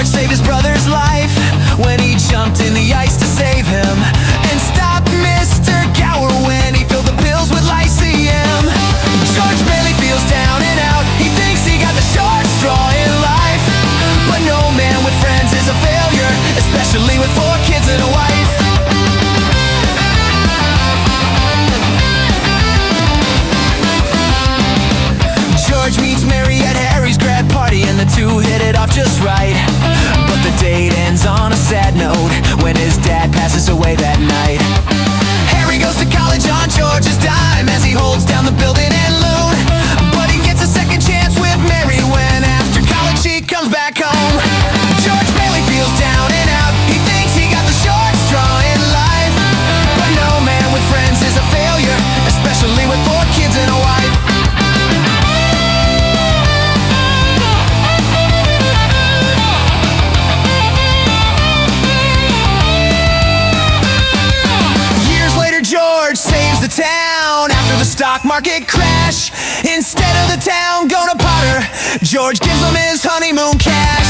George saved his brother's life when he jumped in the ice to save him, and stopped Mr. Gower when he filled the pills with lyceum. George barely feels down and out. He thinks he got the short straw in life, but no man with friends is a failure, especially with 4 kids and a wife. George meets Mary at Harry's grad party, and the two hit it off just right. But the date ends on a sad note when his dad passes away that night. Harry goes to college on George's dime as he holds down the building and loan, but he gets a second chance with Mary when after college she comes back home. George barely feels down and out. He thinks he got the short straw in life, but no man with friends is a failure, especially with 4 kids and a wife. Town after the stock market crash. Instead of the town going to Potter, George gives him his honeymoon cash.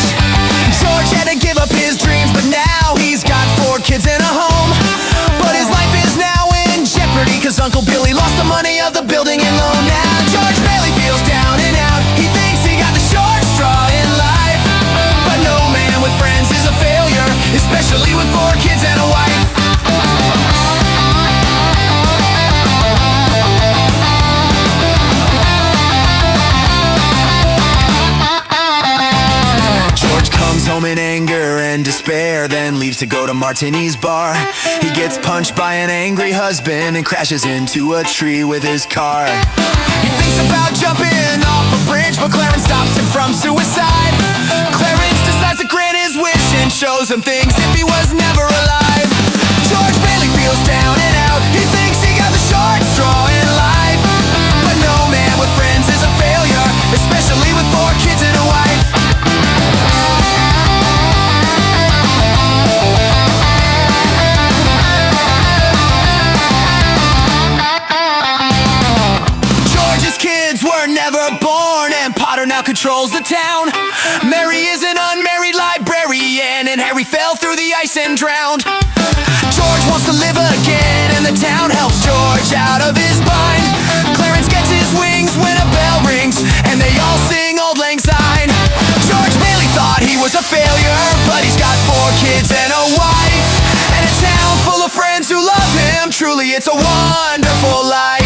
George had to give up his dreams, but now he's got 4 kids and a home. But his life is now in jeopardy, cause Uncle Billy lost the money of the building and loan. Now George barely feels down and out. He thinks he got the short straw in life, but no man with friends is a failure, especially with 4 kids and a wife. Home in anger and despair, then leaves to go to Martini's bar. He gets punched by an angry husband and crashes into a tree with his car. He thinks about jumping off a bridge, but Clarence stops him from suicide. Clarence decides to grant his wish and shows him things if he was never alive. George barely feels down and out. He thinks he got the short straw in life, but no man with friends is a failure, especially with 4 kids and a wife. Now controls the town. Mary is an unmarried librarian, and Harry fell through the ice and drowned. George wants to live again, and the town helps George out of his bind. Clarence gets his wings when a bell rings, and they all sing Auld Lang Syne. George barely thought he was a failure, but he's got 4 kids and a wife, and a town full of friends who love him. Truly, it's a wonderful life.